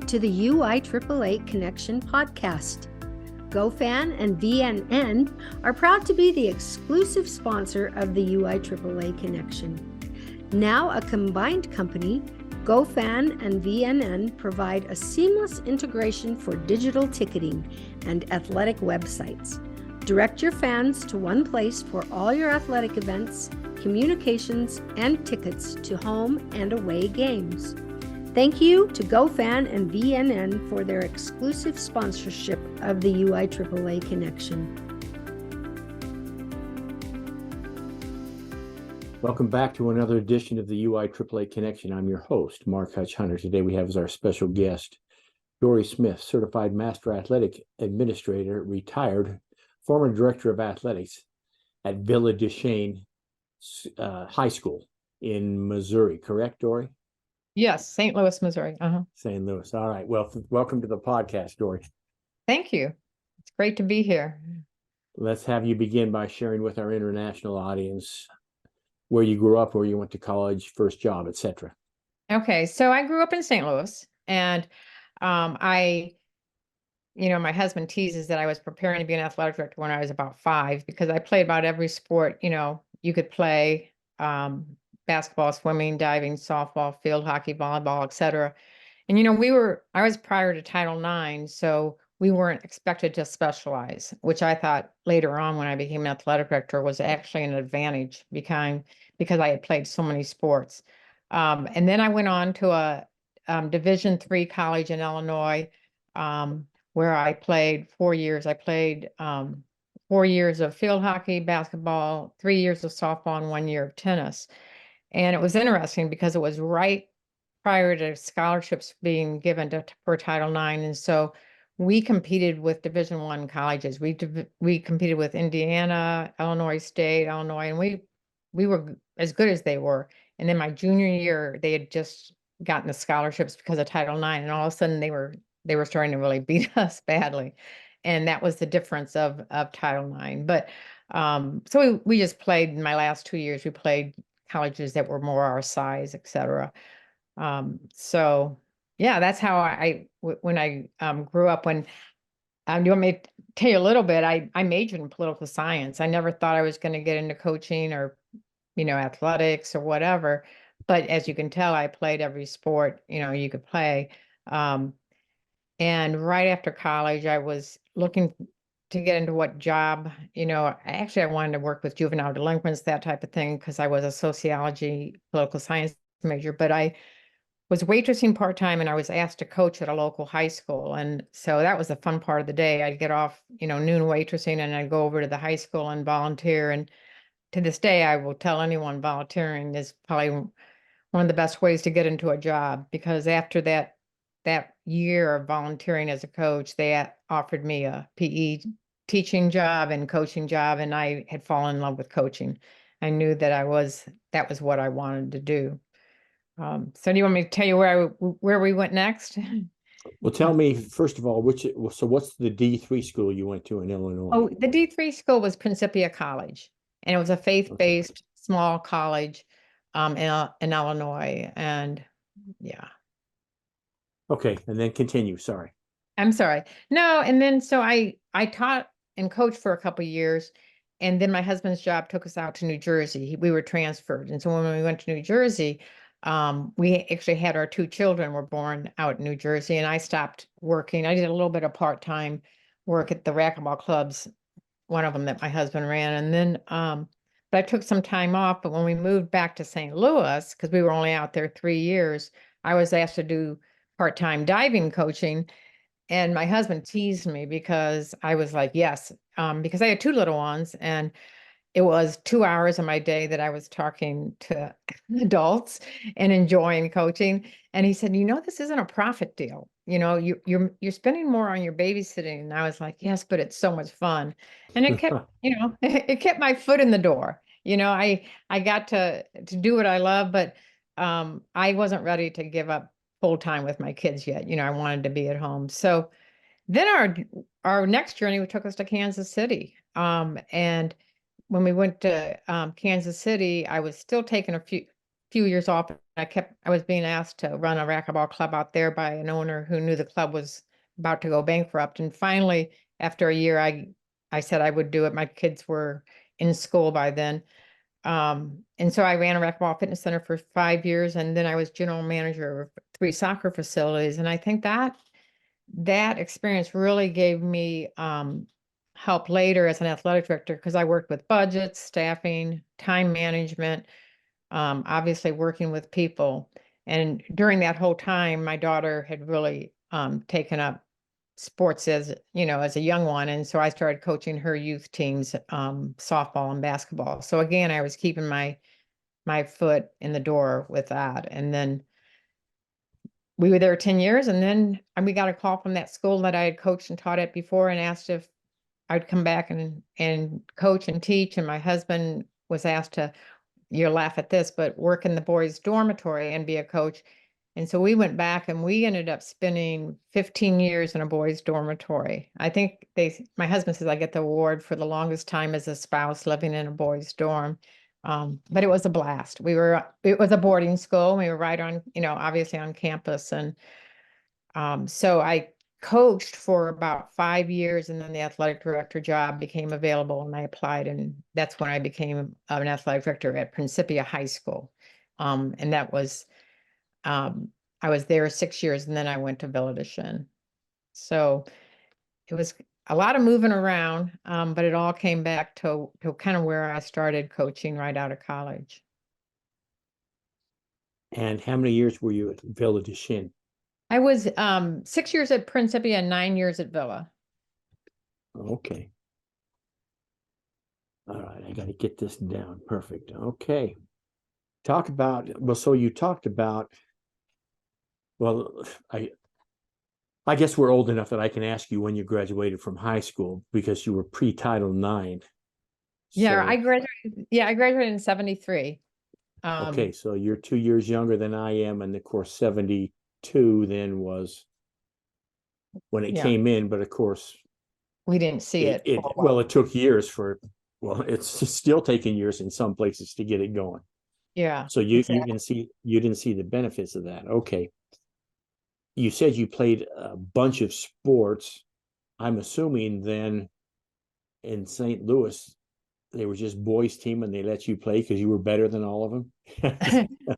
to the UIAAA Connection podcast. GoFan and VNN are proud to be the exclusive sponsor of the UIAAA Connection. Now a combined company, GoFan and VNN provide a seamless integration for digital ticketing and athletic websites. Direct your fans to one place for all your athletic events, communications, and tickets to home and away games. Thank you to GoFan and VNN for their exclusive sponsorship of the UIAAA Connection. Welcome back to another edition of the UIAAA Connection. I'm your host, Mark Hutch Hunter. Today we have as our special guest, Dory Smith, Certified Master Athletic Administrator, retired, former Director of Athletics at Villa Duchesne High School in Missouri. Correct, Dory? Yes, St. Louis, Missouri. St. Louis. All right. Well, welcome to the podcast, Dory. Thank you. It's great to be here. Let's have you begin by sharing with our international audience where you grew up, where you went to college, first job, etc. Okay, so I grew up in St. Louis, and my husband teases that I was preparing to be an athletic director when I was about 5 because I played about every sport, you could play, basketball, swimming, diving, softball, field hockey, volleyball, etc. And, I was prior to Title IX, so we weren't expected to specialize, which I thought later on when I became an athletic director was actually an advantage because I had played so many sports. And then I went on to a Division III college in Illinois, where I played 4 years. I played 4 years of field hockey, basketball, 3 years of softball, and 1 year of tennis. And it was interesting because it was right prior to scholarships being given for Title IX. And so we competed with Division I colleges. We competed with Indiana, Illinois State, Illinois, and we were as good as they were. And then my junior year, they had just gotten the scholarships because of Title IX, and all of a sudden they were starting to really beat us badly. And that was the difference of Title IX. But so we just played in my last 2 years, we played colleges that were more our size, etc. So yeah, that's how when I grew up. When you want me to tell you a little bit, I majored in political science. I never thought I was going to get into coaching or athletics or whatever, but as you can tell, I played every sport you could play. And right after college, I was looking to get into what job, I wanted to work with juvenile delinquents, that type of thing, because I was a sociology, political science major, but I was waitressing part-time, and I was asked to coach at a local high school. And so that was the fun part of the day. I'd get off, noon waitressing, and I'd go over to the high school and volunteer. And to this day, I will tell anyone volunteering is probably one of the best ways to get into a job, because after that year of volunteering as a coach, they offered me a PE teaching job and coaching job, and I had fallen in love with coaching. I knew that that was what I wanted to do. So do you want me to tell you where we went next? Well, tell me, first of all, so what's the D3 school you went to in Illinois? Oh, the D3 school was Principia College, and it was a faith-based small college in Illinois. And yeah. Okay, and then continue. Sorry. I'm sorry. No, and then so I taught and coached for a couple of years, and then my husband's job took us out to New Jersey. We were transferred, and so when we went to New Jersey, we actually had our 2 children were born out in New Jersey, and I stopped working. I did a little bit of part-time work at the racquetball clubs, one of them that my husband ran, and then but I took some time off. But when we moved back to St. Louis, because we were only out there 3 years, I was asked to do part-time diving coaching. And my husband teased me because I was like, yes, because I had 2 little ones, and it was 2 hours of my day that I was talking to adults and enjoying coaching. And he said, this isn't a profit deal. You're spending more on your babysitting. And I was like, yes, but it's so much fun. And it kept, it kept my foot in the door. I got to do what I love, but I wasn't ready to give up full time with my kids yet. I wanted to be at home. So then our next journey took us to Kansas City. And when we went to Kansas City, I was still taking few years off. I was being asked to run a racquetball club out there by an owner who knew the club was about to go bankrupt. And finally, after a year, I said I would do it. My kids were in school by then. And so I ran a racquetball fitness center for 5 years, and then I was general manager of 3 soccer facilities. And I think that experience really gave me help later as an athletic director, because I worked with budgets, staffing, time management, obviously working with people. And during that whole time, my daughter had really taken up sports as a young one, and so I started coaching her youth teams, softball and basketball. So again, I was keeping my foot in the door with that. And then we were there 10 years, and then we got a call from that school that I had coached and taught at before, and asked if I'd come back and coach and teach. And my husband was asked to, you'll laugh at this, but work in the boys' dormitory and be a coach. And so we went back, and we ended up spending 15 years in a boys' dormitory. I think my husband says I get the award for the longest time as a spouse living in a boys' dorm. But it was a blast. It was a boarding school. We were right on, obviously on campus. And so I coached for about 5 years, and then the athletic director job became available, and I applied, and that's when I became an athletic director at Principia High School. And that was, I was there 6 years, and then I went to Villa de Shin. So it was a lot of moving around, but it all came back to kind of where I started coaching right out of college. And how many years were you at Villa de Shin? I was 6 years at Principia and 9 years at Villa. Okay. All right, I got to get this down. Perfect. Okay. So you talked about, well, I guess we're old enough that I can ask you when you graduated from high school, because you were pre-Title IX. Yeah, So, I graduated in 73. okay, so you're 2 years younger than I am, and of course 72 then was when it Yeah. came in, but of course We didn't see it for a while. well, it took years it's still taking years in some places to get it going. Yeah. So you exactly. you didn't see the benefits of that. Okay. You said you played a bunch of sports. I'm assuming then in St. Louis they were just boys team and they let you play because you were better than all of them.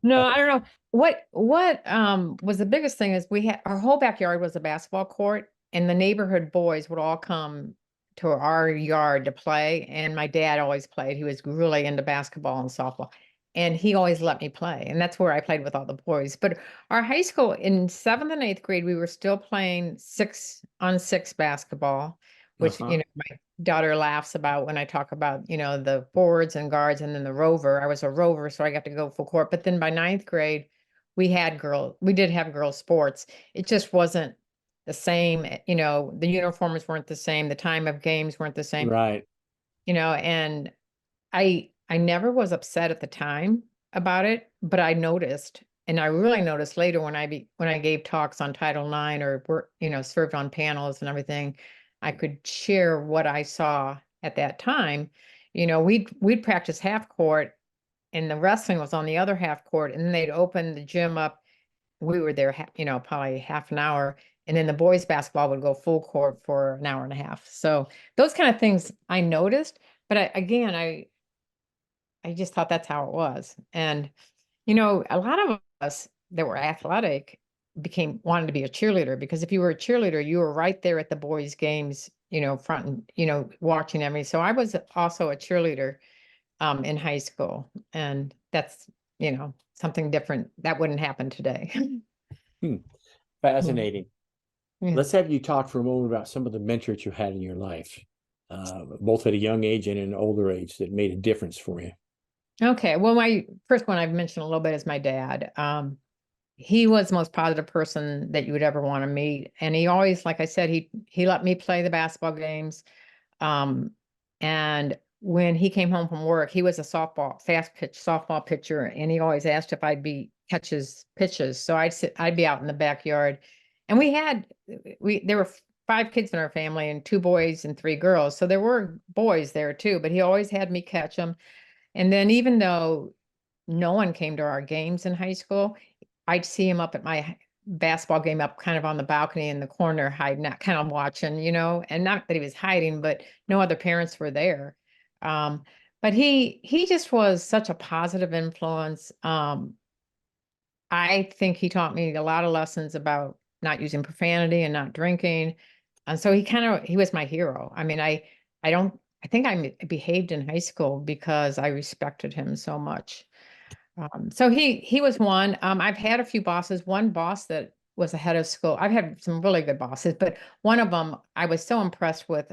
No, I don't know. What was the biggest thing is our whole backyard was a basketball court, and the neighborhood boys would all come to our yard to play. And my dad always played. He was really into basketball and softball, and he always let me play. And that's where I played with all the boys. But our high school in 7th and 8th grade, we were still playing 6-on-6 basketball, which, my daughter laughs about when I talk about, the forwards and guards, and then the rover. I was a rover, so I got to go full court. But then by 9th grade, we did have girl sports. It just wasn't the same. The uniforms weren't the same. The time of games weren't the same. Right. And I never was upset at the time about it, but I noticed, and I really noticed later when I gave talks on Title IX, or served on panels and everything, I could share what I saw at that time. We'd practice half court, and the wrestling was on the other half court, and then they'd open the gym up. We were there, probably half an hour, and then the boys basketball would go full court for an hour and a half. So those kind of things I noticed, but I just thought that's how it was. And, a lot of us that were athletic wanted to be a cheerleader, because if you were a cheerleader, you were right there at the boys' games, front and, watching everything. So I was also a cheerleader in high school, and that's, something different that wouldn't happen today. Fascinating. Yeah. Let's have you talk for a moment about some of the mentors you had in your life, both at a young age and an older age, that made a difference for you. Okay. Well, my first one I've mentioned a little bit is my dad. He was the most positive person that you would ever want to meet. And he always, like I said, he let me play the basketball games. And when he came home from work, he was a fast pitch softball pitcher, and he always asked if I'd catch his pitches. So I'd be out in the backyard. And there were 5 kids in our family, and 2 boys and 3 girls. So there were boys there too, but he always had me catch them. And then even though no one came to our games in high school. I'd see him up at my basketball game up kind of on the balcony in the corner, hiding out, kind of watching, and not that he was hiding, but no other parents were there. But he just was such a positive influence. I think he taught me a lot of lessons about not using profanity and not drinking. And so he was my hero. I mean, I think I behaved in high school because I respected him so much. So he was one. I've had a few bosses. One boss that was a head of school. I've had some really good bosses, but one of them I was so impressed with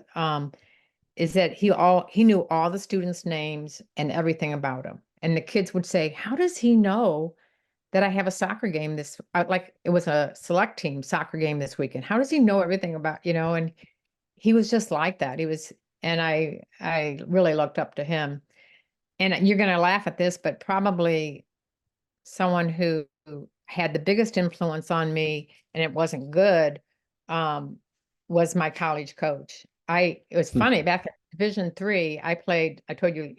is that he knew all the students' names and everything about them. And the kids would say, "How does he know that I have a soccer game like it was a select team soccer game this weekend? How does he know everything about, And he was just like that. And I really looked up to him. And you're going to laugh at this, but probably someone who had the biggest influence on me, and it wasn't good, was my college coach. It was Hmm. funny, back at Division III, I told you,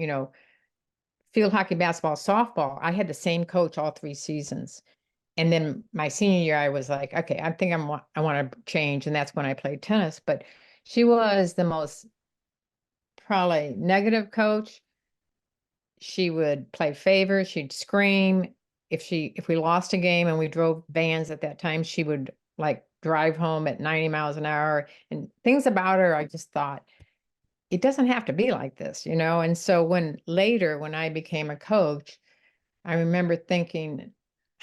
field hockey, basketball, softball. I had the same coach all 3 seasons. And then my senior year, I was like, okay, I want to change. And that's when I played tennis. But she was the most probably negative coach. She would play favor. She'd scream. If we lost a game and we drove vans at that time, she would like drive home at 90 miles an hour. And things about her, I just thought, it doesn't have to be like this, And so when I became a coach, I remember thinking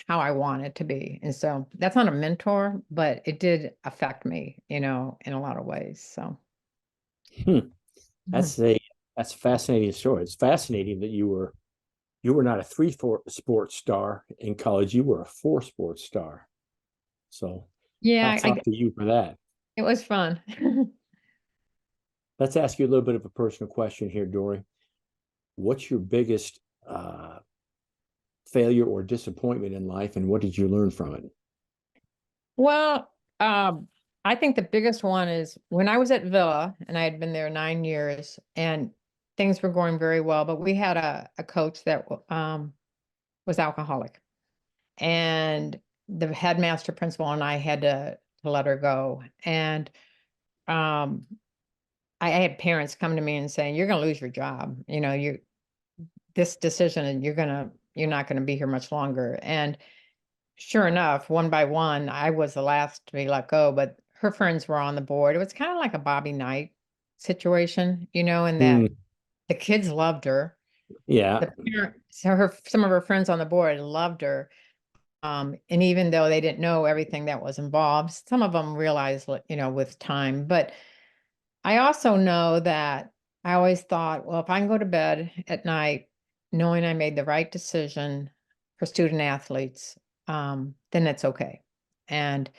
how I wanted to be. And so that's not a mentor, but it did affect me, in a lot of ways. So Hmm. Mhm. That's a that's a fascinating story. It's fascinating that you were not a sports star in college. You were a 4 sports star. So Yeah, hats off to you for that. it was fun. Let's ask you a little bit of a personal question here, Dory. What's your biggest failure or disappointment in life, and what did you learn from it? Well, I think the biggest one is when I was at Villa and I had been there 9 years and things were going very well, but we had a coach that was alcoholic, and the headmaster principal and I had to let her go. And um, I had parents come to me and saying, "You're going to lose your job. This decision, and you're not going to be here much longer." And sure enough, one by one, I was the last to be let go, but her friends were on the board. It was kind of like a Bobby Knight situation, in Hmm. that the kids loved her. Yeah. Some of her friends on the board loved her. And even though they didn't know everything that was involved, some of them realized, with time. But I also know that I always thought, well, if I can go to bed at night knowing I made the right decision for student athletes, then it's okay. And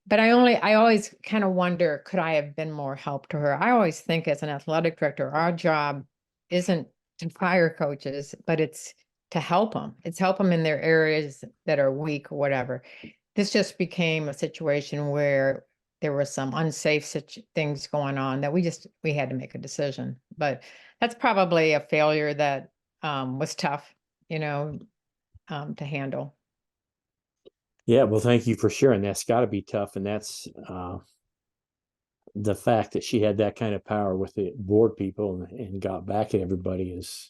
but I always kind of wonder, could I have been more help to her? I always think as an athletic director, our job isn't to fire coaches, but it's to help them. It's help them in their areas that are weak or whatever. This just became a situation where there were some unsafe things going on that we had to make a decision. But that's probably a failure that was tough, to handle. Yeah. Well, thank you for sharing. That's got to be tough, and that's the fact that she had that kind of power with the board people and got back at everybody is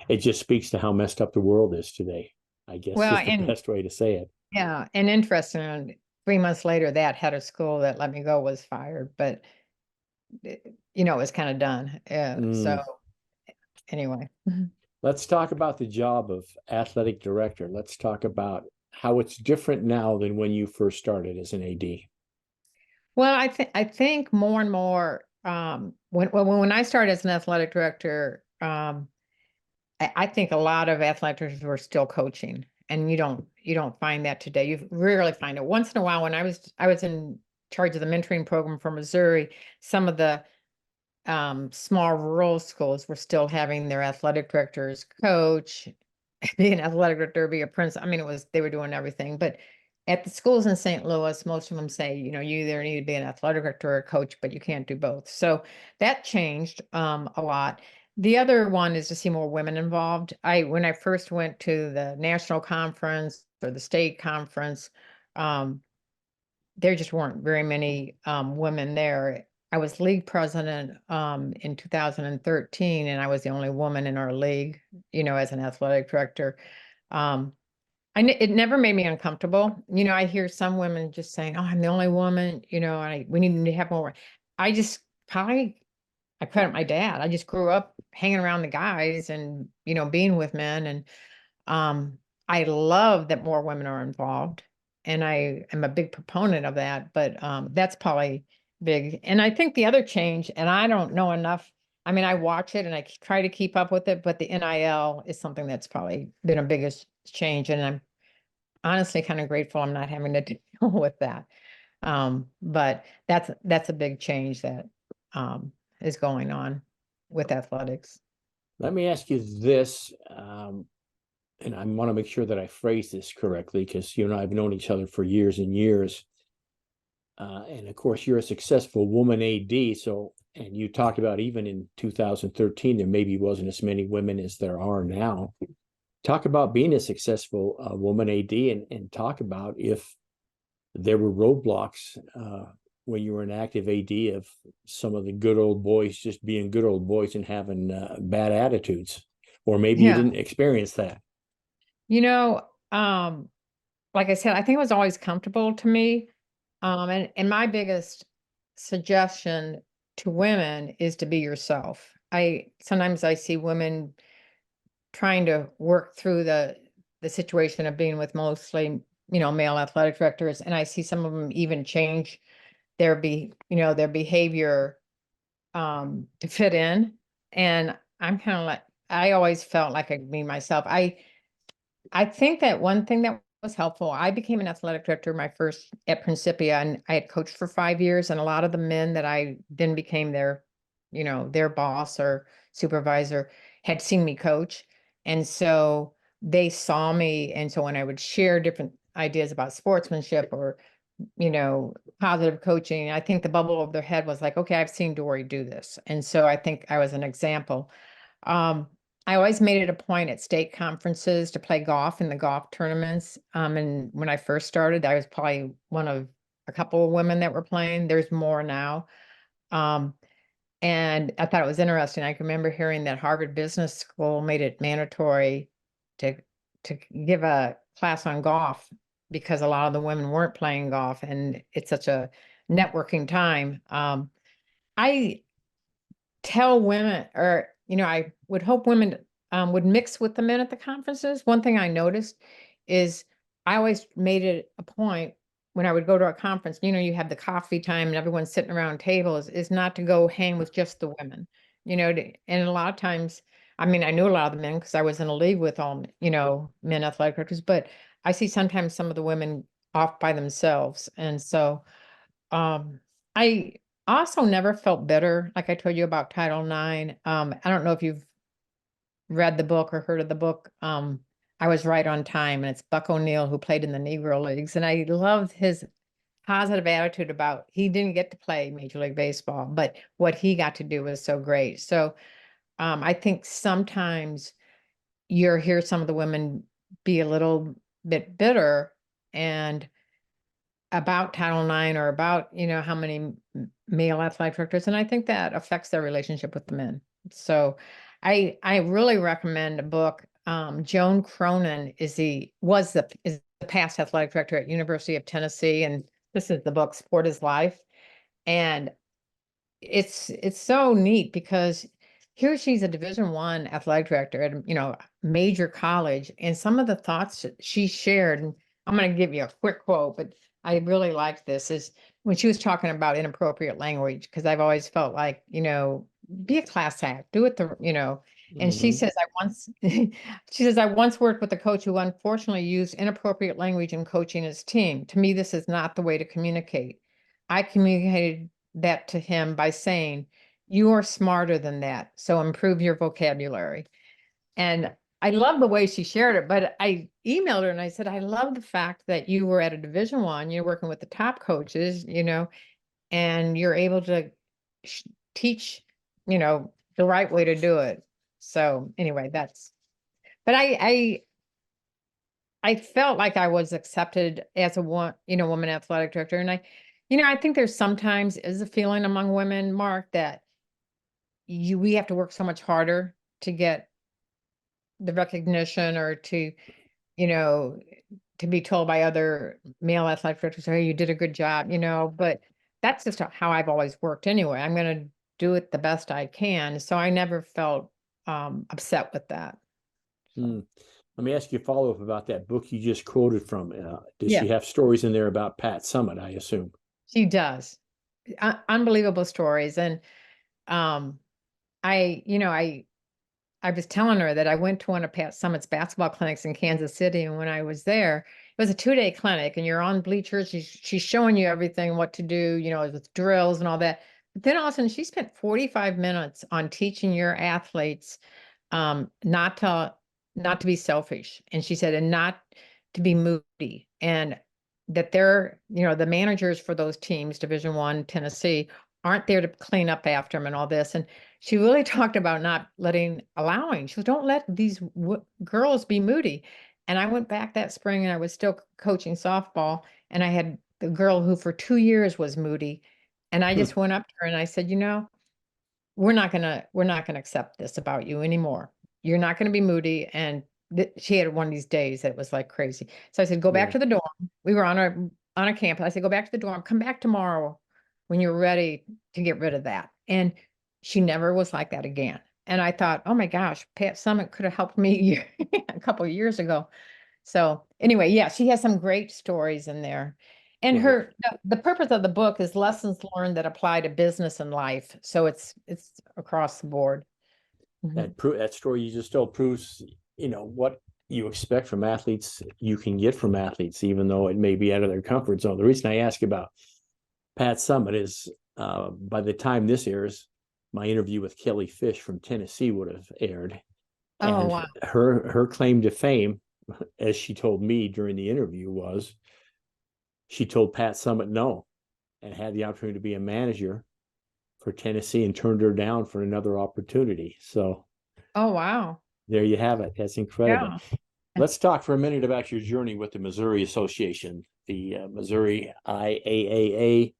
it just speaks to how messed up the world is today. I guess Well, is the and best way to say it. yeah, and interesting, 3 months later, that head of school that let me go was fired, but it was kind of done. So Mm. anyway. Let's talk about the job of athletic director. Let's talk about how it's different now than when you first started as an AD. Well, I think more and more, when I started as an athletic director, I think a lot of athletic directors were still coaching, and you don't find that today. You rarely find it. Once in a while, when I was in charge of the mentoring program for Missouri, some of the small rural schools were still having their athletic directors coach, be an athletic director, be a principal. I mean, they were doing everything. But at the schools in St. Louis, most of them say, you either need to be an athletic director or a coach, but you can't do both. So that changed a lot. The other one is to see more women involved. When I first went to the national conference or the state conference, there just weren't very many women there. I was league president in 2013, and I was the only woman in our league, as an athletic director. It never made me uncomfortable. I hear some women just saying, "Oh, I'm the only woman," we need to have more. I just I credit my dad. I just grew up hanging around the guys and, being with men. And I love that more women are involved. And I am a big proponent of that. But that's probably big. And I think the other change, and I don't know enough. I mean, I watch it and I try to keep up with it, but the NIL is something that's probably been a biggest change. And I'm honestly kind of grateful I'm not having to deal with that. But that's a big change that is going on with athletics. Let me ask you this, and I want to make sure that I phrase this correctly, because you and I have known each other for years and years. And of course, you're a successful woman AD. So, and you talked about even in 2013, there maybe wasn't as many women as there are now. Talk about being a successful woman AD, and talk about if there were roadblocks when you were an active AD of some of the good old boys just being good old boys and having bad attitudes, or maybe you didn't experience that. Like I said, I think it was always comfortable to me. And my biggest suggestion to women is to be yourself. Sometimes I see women trying to work through the situation of being with mostly, male athletic directors. And I see some of them even change their behavior to fit in. And I'm kind of like, I always felt like I could be myself. I think that one thing that was helpful, I became an athletic director at Principia, and I had coached for 5 years, and a lot of the men that I then became their boss or supervisor had seen me coach. And so they saw me. And so when I would share different ideas about sportsmanship or, positive coaching, I think the bubble over their head was like, okay, I've seen Dory do this. And so I think I was an example. I always made it a point at state conferences to play golf in the golf tournaments. And when I first started, I was probably one of a couple of women that were playing. There's more now. And I thought it was interesting. I can remember hearing that Harvard Business School made it mandatory to give a class on golf because a lot of the women weren't playing golf, and it's such a networking time. I tell women, or I would hope women would mix with the men at the conferences. One thing I noticed is I always made it a point when I would go to a conference, you have the coffee time and everyone's sitting around tables, is not to go hang with just the women, and a lot of times, I mean, I knew a lot of the men because I was in a league with all, men athletic directors, but I see sometimes some of the women off by themselves. And so I also never felt bitter, like I told you about Title IX. I don't know if you've read the book or heard of the book. I Was Right on Time, and it's Buck O'Neill, who played in the Negro Leagues. And I loved his positive attitude about he didn't get to play Major League Baseball, but what he got to do was so great. So I think sometimes you hear some of the women be a little bit bitter and about Title IX or about, how many male athletic directors. And I think that affects their relationship with the men. So I really recommend a book. Joan Cronin is the past athletic director at University of Tennessee. And this is the book, Sport is Life. And it's so neat because here she's a Division I athletic director at a major college, and some of the thoughts she shared, and I'm going to give you a quick quote, but I really liked this, is when she was talking about inappropriate language, because I've always felt like, be a class act, do it and she says, I once worked with a coach who unfortunately used inappropriate language in coaching his team. To me, this is not the way to communicate. I communicated that to him by saying, you are smarter than that, so improve your vocabulary. And I love the way she shared it, but I emailed her and I said, I love the fact that you were at a Division I, you're working with the top coaches, and you're able to teach, the right way to do it. So anyway, but I felt like I was accepted as a woman athletic director. And I think there's sometimes is a feeling among women, Mark, that we have to work so much harder to get the recognition or you know, to be told by other male athletic directors, "Hey, you did a good job," but that's just how I've always worked anyway. I'm going to do it the best I can. So I never felt upset with that. Hmm. Let me ask you a follow-up about that book you just quoted from. Does Yeah, she have stories in there about Pat Summitt, I assume? she does. Unbelievable stories. And um, I was telling her that I went to one of Pat Summitt's basketball clinics in Kansas City, and when I was there, it was a 2-day clinic, and you're on bleachers. She's showing you everything, what to do, with drills and all that. But then all of a sudden, she spent 45 minutes on teaching your athletes not to be selfish, and she said, and not to be moody, and that the managers for those teams, Division I, Tennessee, aren't there to clean up after them and all this. And she really talked about not allowing. She goes, don't let these girls be moody. And I went back that spring, and I was still coaching softball, and I had the girl who for 2 years was moody. And I just went up to her and I said, we're not gonna accept this about you anymore. You're not gonna be moody. And she had one of these days that was like crazy. So I said, go back Yeah. to the dorm. We were on a campus. I said, go back to the dorm, come back tomorrow when you're ready to get rid of that. And she never was like that again. And I thought, oh my gosh, Pat Summitt could have helped me a couple of years ago. So anyway, yeah, she has some great stories in there. And Well, the purpose of the book is lessons learned that apply to business and life. So it's across the board. Mhm. that story you just told proves, what you expect from athletes, you can get from athletes, even though it may be out of their comfort zone. The reason I ask about Pat Summitt is by the time this airs, my interview with Kelly Fish from Tennessee would have aired. Oh, And wow. her claim to fame, as she told me during the interview, was she told Pat Summitt no and had the opportunity to be a manager for Tennessee and turned her down for another opportunity. So Oh, wow. there you have it. That's incredible. Yeah. Let's talk for a minute about your journey with the Missouri Association, the Missouri IAAA.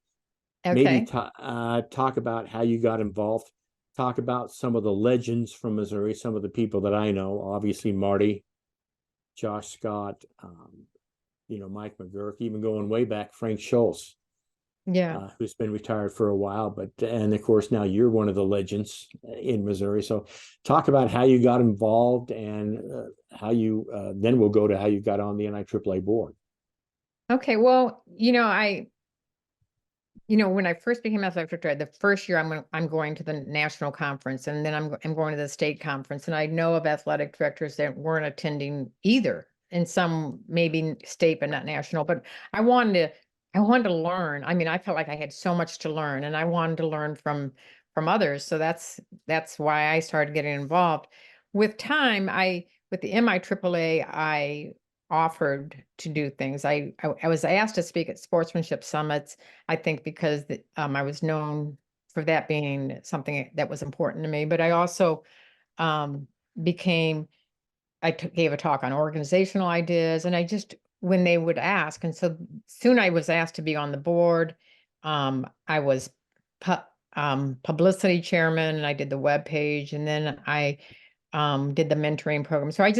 Maybe Okay. talk about how you got involved. Talk about some of the legends from Missouri, some of the people that I know. Obviously, Marty, Josh Scott, Mike McGurk, even going way back, Frank Schultz, Yeah. who's been retired for a while. And of course, now you're one of the legends in Missouri. So talk about how you got involved and how you, then we'll go to how you got on the NIAAA board. Okay. Well, when I first became athletic director, the first year I'm going to the national conference, and then I'm going to the state conference, and I know of athletic directors that weren't attending either, and some maybe state but not national. But I wanted to I wanted to learn. I mean, I felt like I had so much to learn, and I wanted to learn from others. So that's why I started getting involved. With time, with the MIAAA, I offered to do things. I was asked to speak at sportsmanship summits. I think because I was known for that being something that was important to me, but I also um, became, gave a talk on organizational ideas, and when they would ask, and so soon I was asked to be on the board. I was publicity chairman, and I did the web page, and then I did the mentoring program. So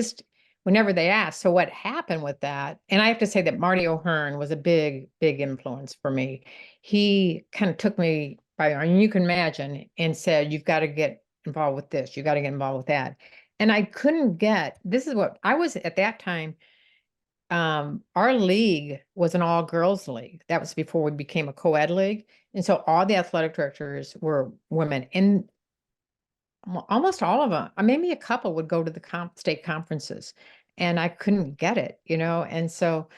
whenever they asked, so what happened with that? And I have to say that Marty O'Hearn was a big, big influence for me. He kind of took me by, and you can imagine, and said, you've got to get involved with this. You got to get involved with that. And I couldn't this is what I was at that time. Our league was an all girls league. That was before we became a co-ed league. And so all the athletic directors were women. And almost all of them, maybe a couple would go to the state conferences, and I couldn't get it, and so,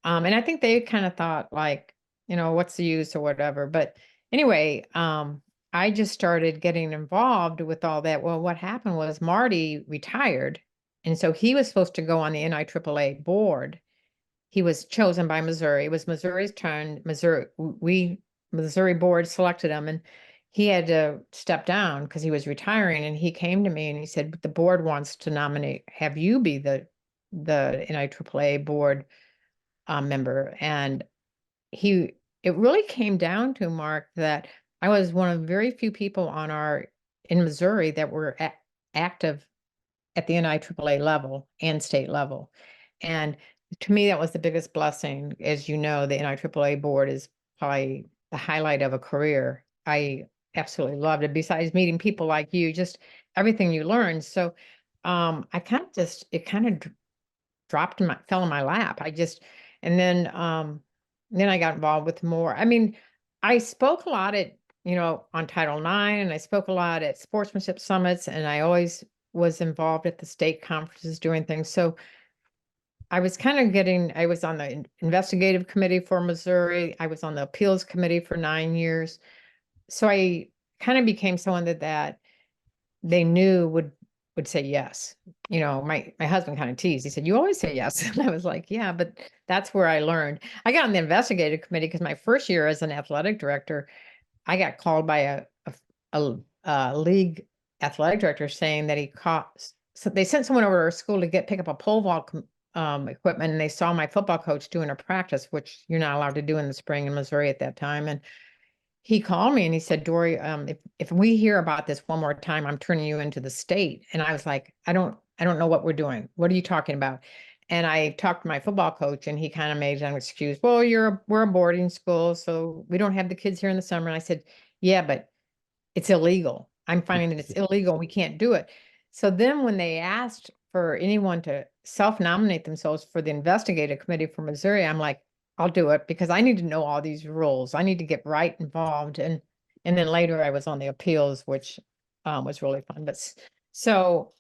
and I think they kind of thought like, what's the use or whatever. But anyway, I just started getting involved with all that. Well, what happened was Marty retired, and so he was supposed to go on the NIAAA board. He was chosen by Missouri. It was Missouri's turn. Missouri board selected him, he had to step down because he was retiring, and he came to me and he said, the board wants to have you be the NIAAA board member. And it really came down to, Mark, that I was one of very few people in Missouri that were active at the NIAAA level and state level. And to me, that was the biggest blessing. As you know, the NIAAA board is probably the highlight of a career. I absolutely loved it. Besides meeting people like you, just everything you learn. So it kind of fell in my lap. And then I got involved with more. I mean, I spoke a lot on Title IX, and I spoke a lot at sportsmanship summits, and I always was involved at the state conferences doing things. So I was on the investigative committee for Missouri. I was on the appeals committee for 9 years. So I kind of became someone that they knew would say yes. My husband kind of teased. He said, "You always say yes." And I was like, "Yeah, but that's where I learned." I got on the investigative committee because my first year as an athletic director, I got called by a league athletic director saying that so they sent someone over to our school to pick up a pole vault equipment, and they saw my football coach doing a practice, which you're not allowed to do in the spring in Missouri at that time. And he called me and he said, "Dory, if we hear about this one more time, I'm turning you into the state." And I was like, I don't know what we're doing. What are you talking about?" And I talked to my football coach, and he kind of made an excuse. "Well, we're a boarding school, so we don't have the kids here in the summer." And I said, "Yeah, but it's illegal. I'm finding that it's illegal. We can't do it." So then when they asked for anyone to self-nominate themselves for the investigative committee for Missouri, I'm like, "I'll do it because I need to know all these rules. I need to get right involved." And then later I was on the appeals, which was really fun. So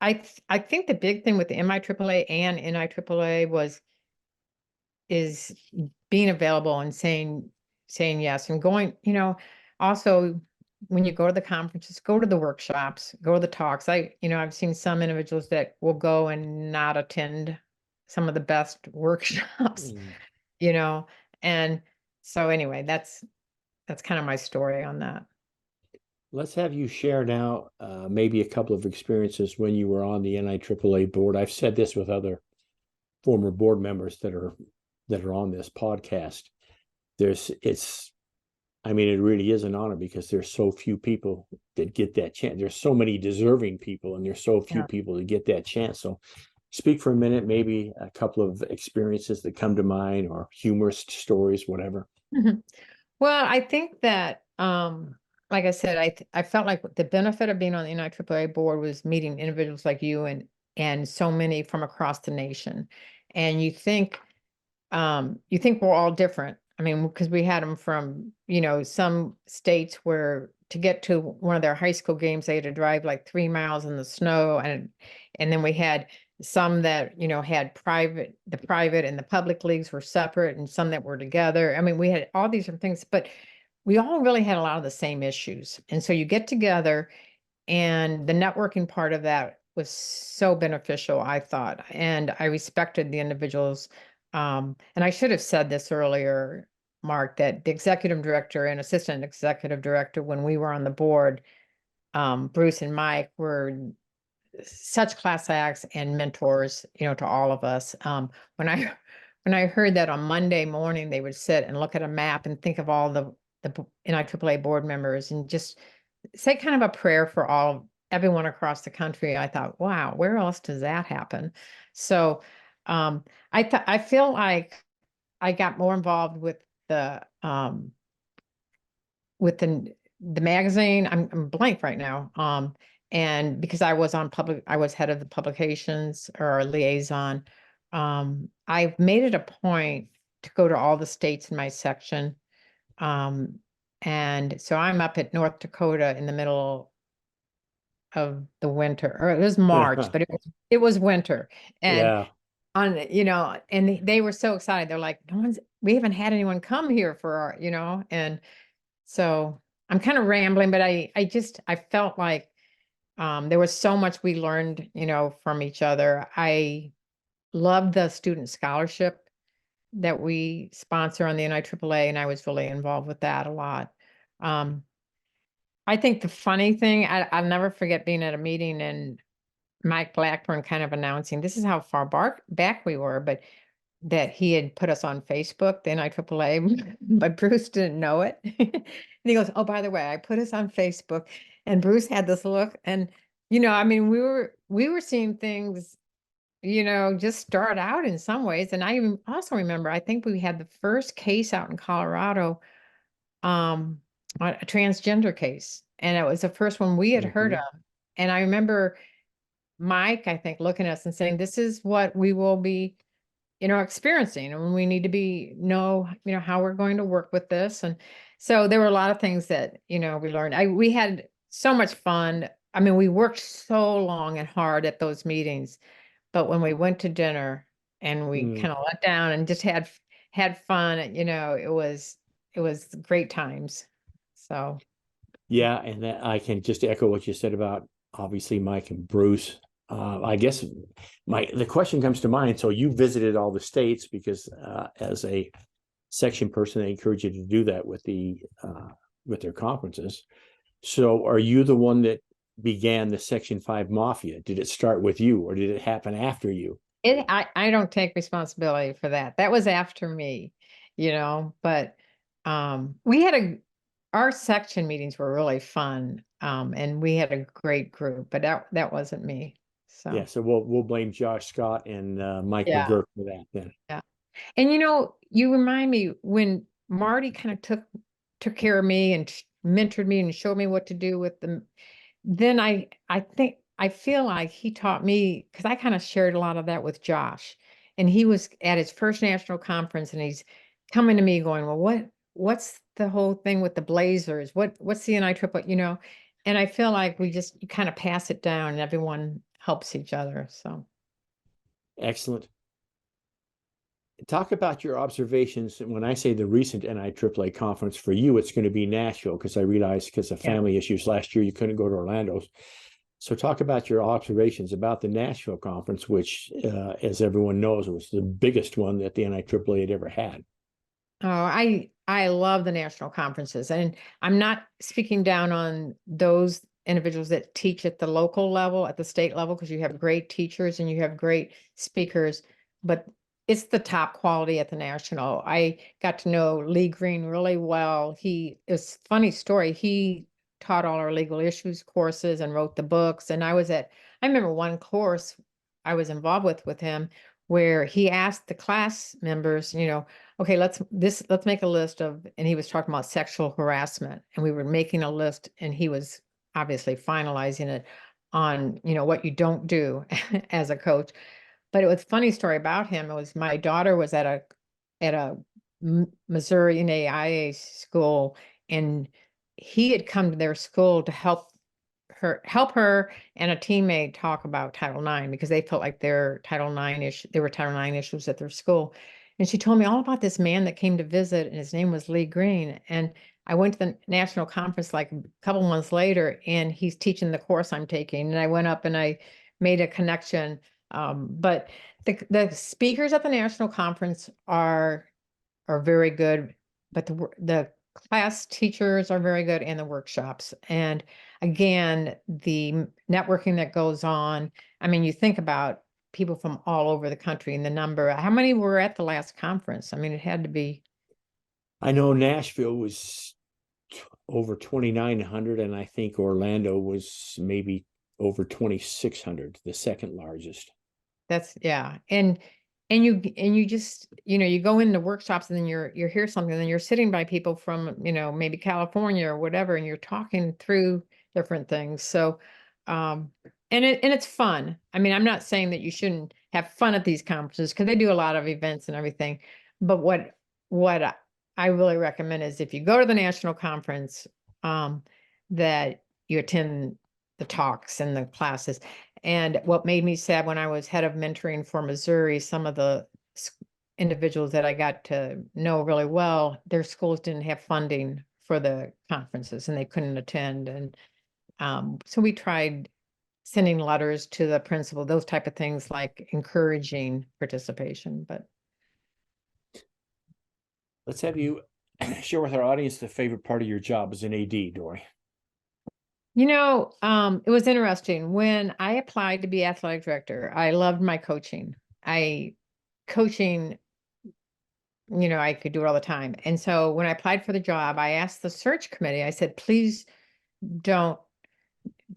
I think the big thing with the MIAAA and NIAAA is being available and saying yes, and going, also when you go to the conferences, go to the workshops, go to the talks. I've seen some individuals that will go and not attend some of the best workshops, Mm. you know, and so anyway, that's kind of my story on that. Let's have you share now maybe a couple of experiences when you were on the NIAAA board. I've said this with other former board members that are on this podcast. I mean, it really is an honor because there's so few people that get that chance. There's so many deserving people, and there's so few Yeah. people that get that chance. So speak for a minute, maybe a couple of experiences that come to mind, or humorous stories, whatever. Mhm. Well, I think that, like I said, I felt like the benefit of being on the NIAAA board was meeting individuals like you and so many from across the nation. And you think we're all different. I mean, because we had them from, some states where to get to one of their high school games, they had to drive like 3 miles in the snow. And then we had some that, had the private and the public leagues were separate, and some that were together. I mean, we had all these different things, but we all really had a lot of the same issues. And so you get together, and the networking part of that was so beneficial, I thought. And I respected the individuals. And I should have said this earlier, Mark, that the executive director and assistant executive director, when we were on the board, Bruce and Mike, were such class acts and mentors, to all of us. When I when I heard that on Monday morning, they would sit and look at a map and think of all the NIAAA board members and just say kind of a prayer for everyone across the country. I thought, wow, where else does that happen? So I feel like I got more involved with the magazine. I'm blank right now. And because I was head of the publications or liaison. I've made it a point to go to all the states in my section. And so I'm up at North Dakota in the middle of the winter, or it was March, but it was winter. And Yeah. and they were so excited. They're like, we haven't had anyone come here for and so I'm kind of rambling, but I felt like there was so much we learned, from each other. I loved the student scholarship that we sponsor on the NIAAA, and I was really involved with that a lot. Um, I think the funny thing, I'll never forget being at a meeting and Mike Blackburn kind of announcing, this is how far back we were, but that he had put us on Facebook, the NIAAA, but Bruce didn't know it. And he goes, oh, by the way, I put us on Facebook. And Bruce had this look. And, I mean, we were seeing things, just start out in some ways. And I even also remember, I think we had the first case out in Colorado, a transgender case. And it was the first one we had heard of. And I remember Mike, I think, looking at us and saying, this is what we will be experiencing, and we need to know how we're going to work with this. And so there were a lot of things that, we learned. We had so much fun. I mean, we worked so long and hard at those meetings, but when we went to dinner and we kind of let down and just had fun, it was great times. So. Yeah. And that I can just echo what you said about obviously Mike and Bruce. I guess the question comes to mind. So you visited all the states because as a section person, they encourage you to do that with their conferences. So are you the one that began the Section 5 Mafia? Did it start with you or did it happen after you? I don't take responsibility for that. That was after me, but we had our section meetings were really fun. And we had a great group, but that wasn't me. So Yeah, so we'll blame Josh Scott and Mike McGurk for that then. Yeah. And you remind me when Marty kind of took care of me and mentored me and showed me what to do with them. Then I feel like he taught me, because I kind of shared a lot of that with Josh. And he was at his first national conference and he's coming to me going, well, what's the whole thing with the Blazers? What's the NIAAA, And I feel like you kind of pass it down and everyone helps each other. So. Excellent. Talk about your observations. When I say the recent NIAAA conference, for you, it's going to be Nashville, because I realized because of family issues last year, you couldn't go to Orlando. So talk about your observations about the Nashville conference, which, as everyone knows, was the biggest one that the NIAAA had ever had. Oh, I love the national conferences, and I'm not speaking down on those individuals that teach at the local level, at the state level, because you have great teachers and you have great speakers, but it's the top quality at the national. I got to know Lee Green really well. It's a funny story. He taught all our legal issues courses and wrote the books. And I remember one course I was involved with him where he asked the class members, okay, let's make a list of, and he was talking about sexual harassment, and we were making a list, and he was obviously finalizing it on, what you don't do as a coach. But it was a funny story about him. It was my daughter was at a Missouri NIAAA school, and he had come to their school to help her and a teammate talk about Title IX, because they felt like there were Title IX issues at their school. And she told me all about this man that came to visit, and his name was Lee Green. And I went to the national conference like a couple months later, and he's teaching the course I'm taking. And I went up and I made a connection. But the speakers at the national conference are very good, but the class teachers are very good, and the workshops. And again, the networking that goes on. I mean, you think about people from all over the country and the number. How many were at the last conference? I mean, it had to be. I know Nashville was over 2,900, and I think Orlando was maybe over 2,600, the second largest. And you just, you go into workshops, and then you're hear something, and then you're sitting by people from, maybe California or whatever, and you're talking through different things. So, and it's fun. I mean, I'm not saying that you shouldn't have fun at these conferences, because they do a lot of events and everything. But what I really recommend is, if you go to the national conference, that you attend the talks and the classes. And what made me sad, when I was head of mentoring for Missouri, some of the individuals that I got to know really well, their schools didn't have funding for the conferences and they couldn't attend. And so we tried sending letters to the principal, those type of things, like encouraging participation. But let's have you share with our audience the favorite part of your job as an AD, Dory. It was interesting. When I applied to be athletic director, I loved my coaching. Coaching, I could do it all the time. And so when I applied for the job, I asked the search committee, I said, please don't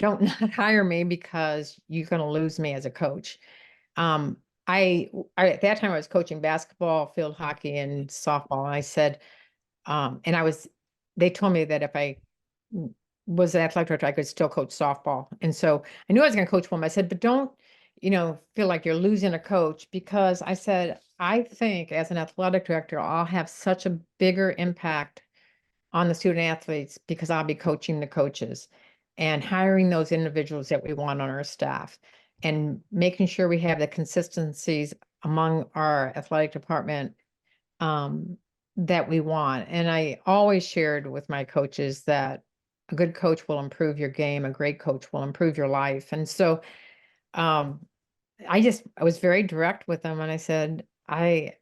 not hire me because you're going to lose me as a coach. Um, at that time I was coaching basketball, field hockey, and softball. And I said, they told me that if I was an athletic director, I could still coach softball. And so I knew I was going to coach one. I said, but don't, feel like you're losing a coach, because I said, I think as an athletic director, I'll have such a bigger impact on the student athletes because I'll be coaching the coaches and hiring those individuals that we want on our staff and making sure we have the consistencies among our athletic department that we want. And I always shared with my coaches that a good coach will improve your game, a great coach will improve your life. And so um, I was very direct with them, and I said, I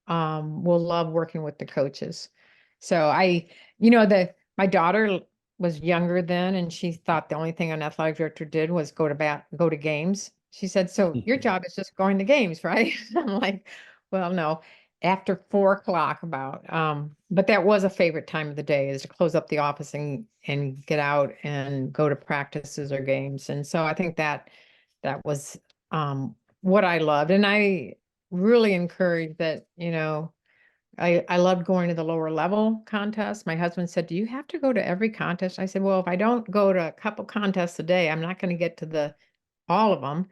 will love working with the coaches. So my daughter was younger then, and she thought the only thing an athletic director did was go to games. She said, so your job is just going to games, right? I'm like, well, no, after 4 o'clock but that was a favorite time of the day, is to close up the office and get out and go to practices or games. And so I think that was what I loved. And I really encourage that, I loved going to the lower level contests. My husband said, do you have to go to every contest? I said, well, if I don't go to a couple contests a day, I'm not going to get to all of them,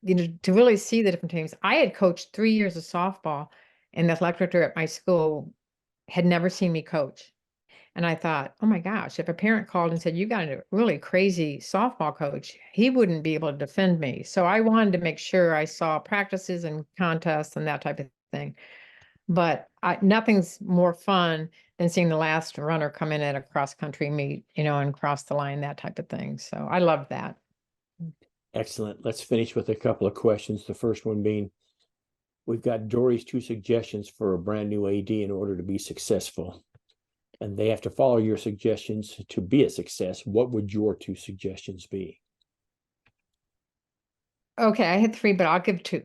to really see the different teams. I had coached 3 years of softball, and the athletic director at my school had never seen me coach. And I thought, oh my gosh, if a parent called and said, you got a really crazy softball coach, he wouldn't be able to defend me. So I wanted to make sure I saw practices and contests and that type of thing. But nothing's more fun than seeing the last runner come in at a cross country meet, and cross the line, that type of thing. So I love that. Excellent. Let's finish with a couple of questions. The first one being, we've got Dory's 2 suggestions for a brand new AD in order to be successful, and they have to follow your suggestions to be a success. What would your 2 suggestions be? Okay, I had 3, but I'll give 2.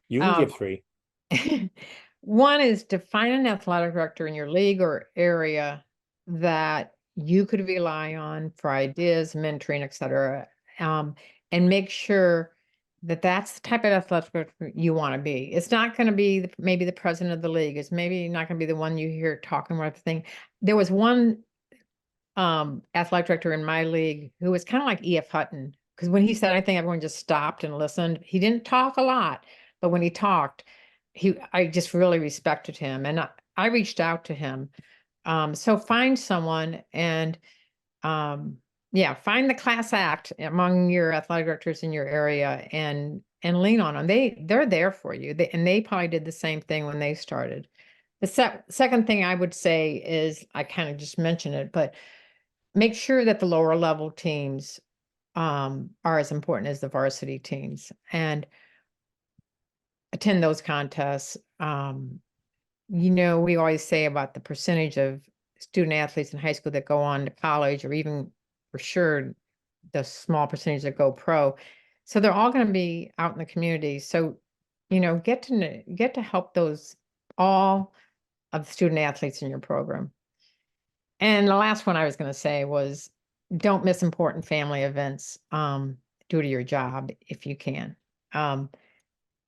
You can give 3. One is to find an athletic director in your league or area that you could rely on for ideas, mentoring, etc. And make sure that that's the type of athletic director you want to be. It's not going to be maybe the president of the league. It's maybe not going to be the one you hear talking about everything. There was one athletic director in my league who was kind of like E.F. Hutton, because when he said anything, everyone just stopped and listened. He didn't talk a lot, but when he talked, I just really respected him, and I reached out to him. So find someone and find the class act among your athletic directors in your area and lean on them. They're there for you. And they probably did the same thing when they started. The second thing I would say is, I kind of just mentioned it, but make sure that the lower level teams are as important as the varsity teams, and attend those contests. We always say about the percentage of student athletes in high school that go on to college, or even for sure the small percentage that go pro. So they're all going to be out in the community. So, get to help those all of the student athletes in your program. And the last one I was going to say was, don't miss important family events due to your job if you can.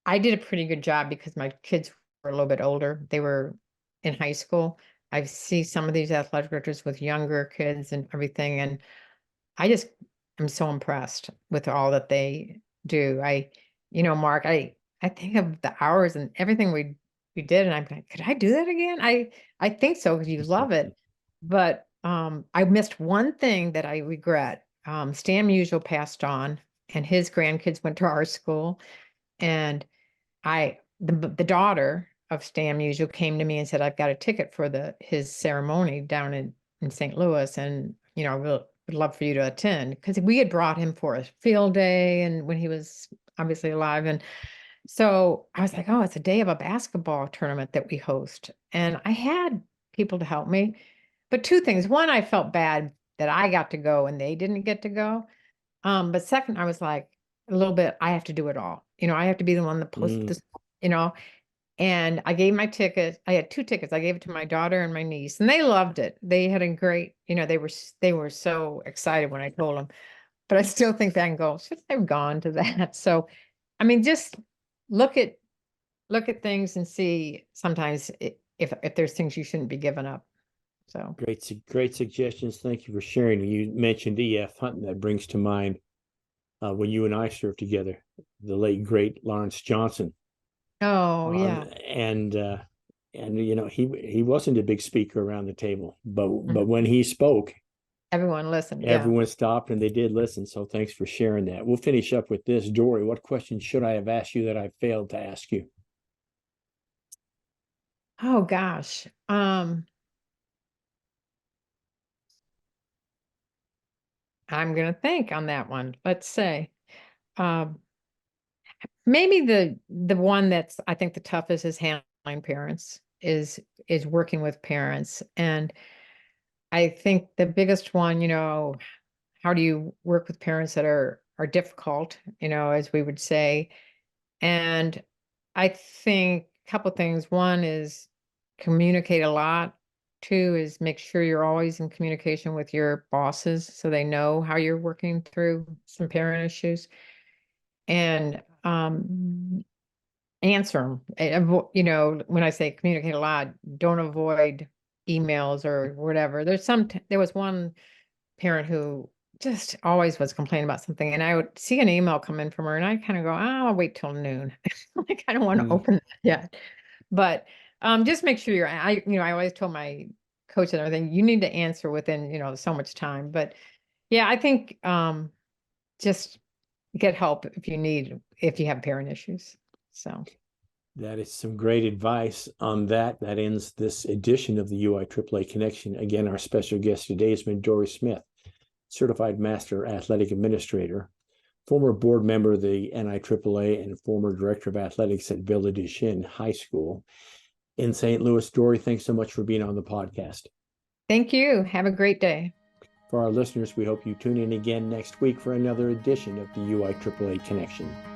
I did a pretty good job because my kids were a little bit older. They were in high school. I see some of these athletic directors with younger kids and everything, and I just am so impressed with all that they do. Mark, I think of the hours and everything we did, and I'm like, could I do that again? I think so, because you love it. But I missed one thing that I regret. Stan Musial passed on, and his grandkids went to our school, and the daughter of Stan Musial came to me and said, I've got a ticket for his ceremony down in St. Louis, and would love for you to attend, because we had brought him for a field day and when he was obviously alive. And so I was like, oh, it's a day of a basketball tournament that we host, and I had people to help me. But 2 things. One, I felt bad that I got to go and they didn't get to go. But second, I was like a little bit, I have to do it all. I have to be the one that posts this, and I gave my ticket. I had 2 tickets. I gave it to my daughter and my niece, and they loved it. They had a great, they were so excited when I told them. But I still think back and go, should I have gone to that? So, I mean, just look at things and see sometimes if there's things you shouldn't be giving up. So Great suggestions. Thank you for sharing. You mentioned E.F. Hunton. That brings to mind when you and I served together, the late great Lawrence Johnson. Oh yeah. And he wasn't a big speaker around the table, but Mhm. when he spoke, Everyone listened. Yeah. everyone stopped and they did listen. So thanks for sharing that. We'll finish up with this. Dory, what question should I have asked you that I failed to ask you? Oh gosh. I'm gonna think on that one. Let's say. Um, Maybe the one that's I think the toughest is handling parents, is working with parents. And I think the biggest one, how do you work with parents that are difficult, as we would say. And I think a couple things. One is communicate a lot. 2 is make sure you're always in communication with your bosses so they know how you're working through some parent issues. And answer them. When I say communicate a lot, don't avoid emails or whatever. There was one parent who just always was complaining about something, and I would see an email come in from her, and I kind of go, "Oh, I'll wait till noon." Like I don't want to open that yet. But just make sure I always told my coach and everything, you need to answer within, so much time. But yeah, I think just get help if you have parent issues. So That is some great advice on that. That ends this edition of the UIAAA Connection. Again, our special guest today has been Dory Smith, Certified Master Athletic Administrator, former board member of the NIAAA, and former Director of Athletics at Villa de Chine High School in St. Louis. Dory, thanks so much for being on the podcast. thank you. Have a great day. For our listeners, we hope you tune in again next week for another edition of the UIAAA Connection.